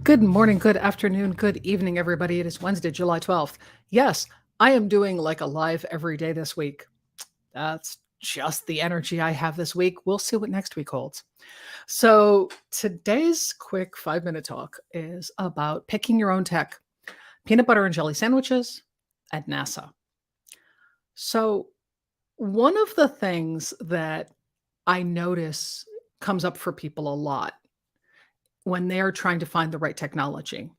Good morning, good afternoon, good evening, everybody. It is Wednesday, July 12th. Yes, I am doing like a live every day this week. That's just the energy I have this week. We'll see what next week holds. So, today's quick 5-minute talk is about picking your own tech, peanut butter and jelly sandwiches at NASA. So, one of the things that I notice comes up for people a lot when they're trying to find the right technology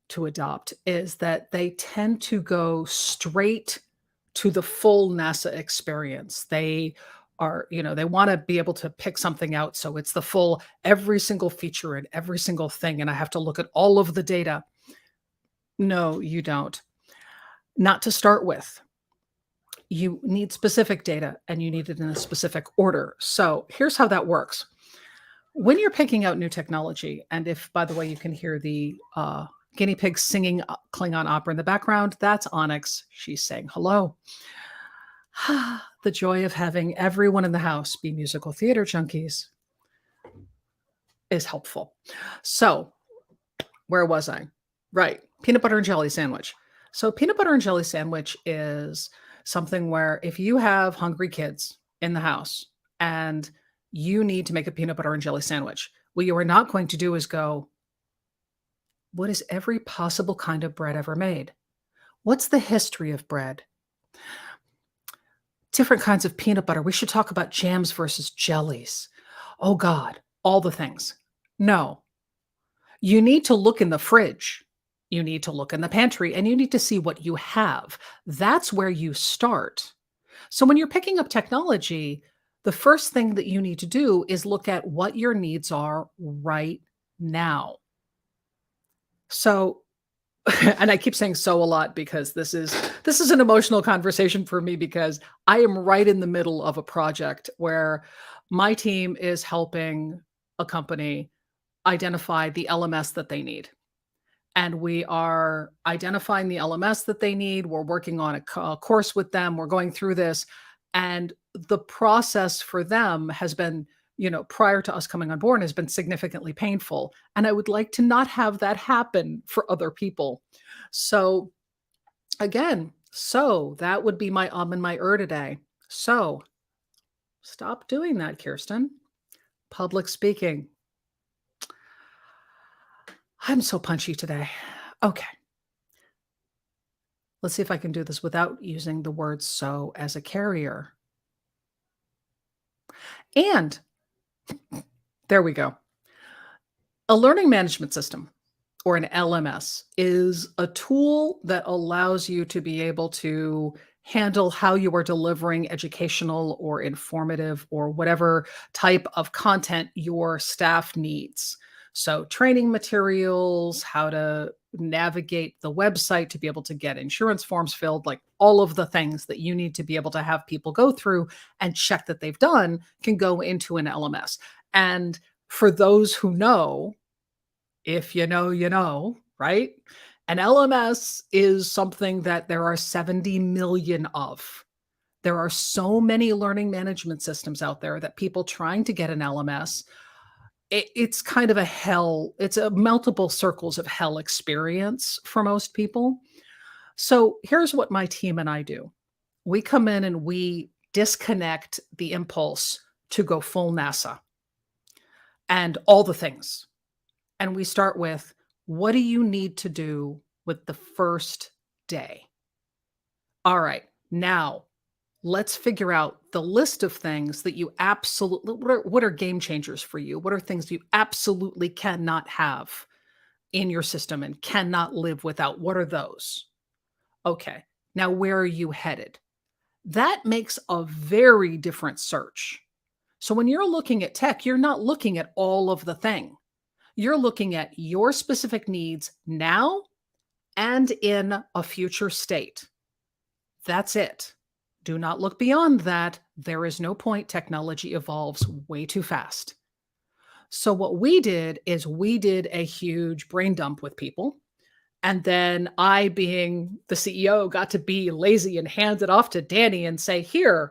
to adopt is that they tend to go straight to the full NASA experience. They are, they want to be able to pick something out. So it's the full, every single feature and every single thing. And I have to look at all of the data. No, you don't. Not to start with. You need specific data and you need it in a specific order. So here's how that works. When you're picking out new technology, and if, by the way, you can hear the guinea pig singing Klingon opera in the background, that's Onyx. She's saying hello. The joy of having everyone in the house be musical theater junkies is helpful. So, where was I? Right, peanut butter and jelly sandwich. So, peanut butter and jelly sandwich is something where if you have hungry kids in the house and you need to make a peanut butter and jelly sandwich, what you are not going to do is go, what is every possible kind of bread ever made? What's the history of bread? Different kinds of peanut butter. We should talk about jams versus jellies. Oh God, all the things. No, you need to look in the fridge. You need to look in the pantry and you need to see what you have. That's where you start. So when you're picking up technology, the first thing that you need to do is look at what your needs are right now. So, and I keep saying so a lot because this is an emotional conversation for me because I am right in the middle of a project where my team is helping a company identify the LMS that they need. And we are identifying the LMS that they need. We're working on a course with them. We're going through this. And the process for them has been, prior to us coming on board has been significantly painful. And I would like to not have that happen for other people. So again, that would be my and my today. So stop doing that, Kirsten. Public speaking. I'm so punchy today. Okay. Let's see if I can do this without using the word so as a carrier. And there we go. A learning management system or an LMS is a tool that allows you to be able to handle how you are delivering educational or informative or whatever type of content your staff needs. So training materials, how to navigate the website to be able to get insurance forms filled, like all of the things that you need to be able to have people go through and check that they've done can go into an LMS. And for those who know, if you know, right? An LMS is something that there are 70 million of. There are so many learning management systems out there that people trying to get an LMS, it's kind of a hell. It's a multiple circles of hell experience for most people. So here's what my team and I do. We come in and we disconnect the impulse to go full NASA and all the things. And we start with, what do you need to do with the first day? All right, now let's figure out the list of things that you absolutely, what are game changers for you? What are things you absolutely cannot have in your system and cannot live without? What are those? Okay, now where are you headed? That makes a very different search. So when you're looking at tech, you're not looking at all of the thing. You're looking at your specific needs now and in a future state. That's it. Do not look beyond that. There is no point. Technology evolves way too fast. So what we did is we did a huge brain dump with people. And then I, being the CEO, got to be lazy and hand it off to Danny and say, here's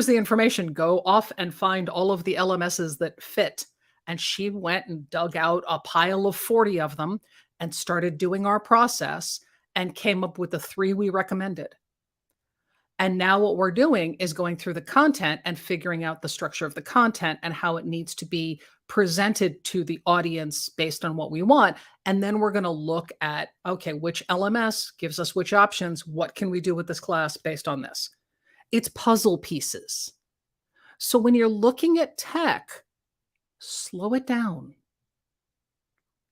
the information. Go off and find all of the LMSs that fit And she went and dug out a pile of 40 of them and started doing our process and came up with the 3 we recommended. And now what we're doing is going through the content and figuring out the structure of the content and how it needs to be presented to the audience based on what we want. And then we're going to look at, okay, which LMS gives us which options? What can we do with this class based on this? It's puzzle pieces. So when you're looking at tech, slow it down.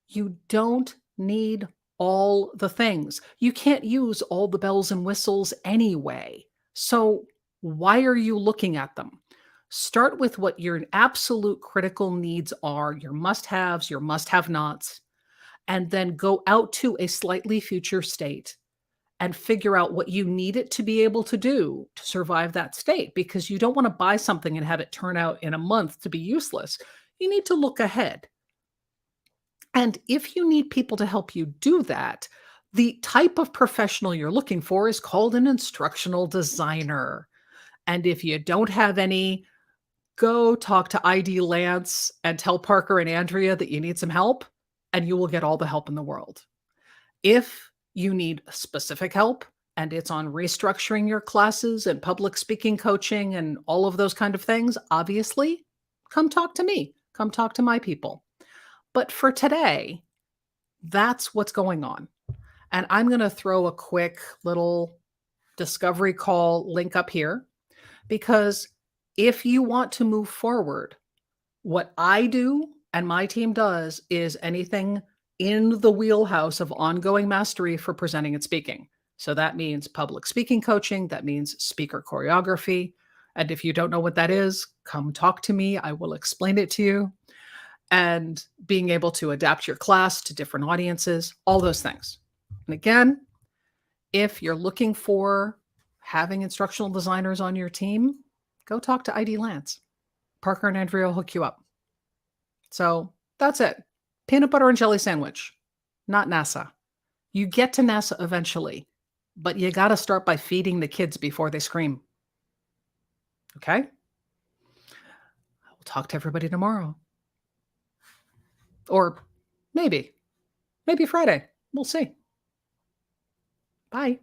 You don't need all the things. You can't use all the bells and whistles anyway. So why are you looking at them? Start with what your absolute critical needs are, your must-haves, your must-have-nots, and then go out to a slightly future state and figure out what you need it to be able to do to survive that state, because you don't want to buy something and have it turn out in a month to be useless. You need to look ahead. And if you need people to help you do that, the type of professional you're looking for is called an instructional designer. And if you don't have any, go talk to ID Lance and tell Parker and Andrea that you need some help, and you will get all the help in the world. If you need specific help and it's on restructuring your classes and public speaking coaching and all of those kind of things, obviously, come talk to me. Come talk to my people. But for today, that's what's going on. And I'm going to throw a quick little discovery call link up here, because if you want to move forward, what I do and my team does is anything in the wheelhouse of ongoing mastery for presenting and speaking. So that means public speaking coaching, that means speaker choreography. And if you don't know what that is, come talk to me. I will explain it to you. And being able to adapt your class to different audiences, all those things. And again, if you're looking for having instructional designers on your team, go talk to ID Lance. Parker and Andrea will hook you up. So that's it. Peanut butter and jelly sandwich, not NASA. You get to NASA eventually, but you got to start by feeding the kids before they scream. Okay? I will talk to everybody tomorrow. Or maybe Friday. We'll see. Bye.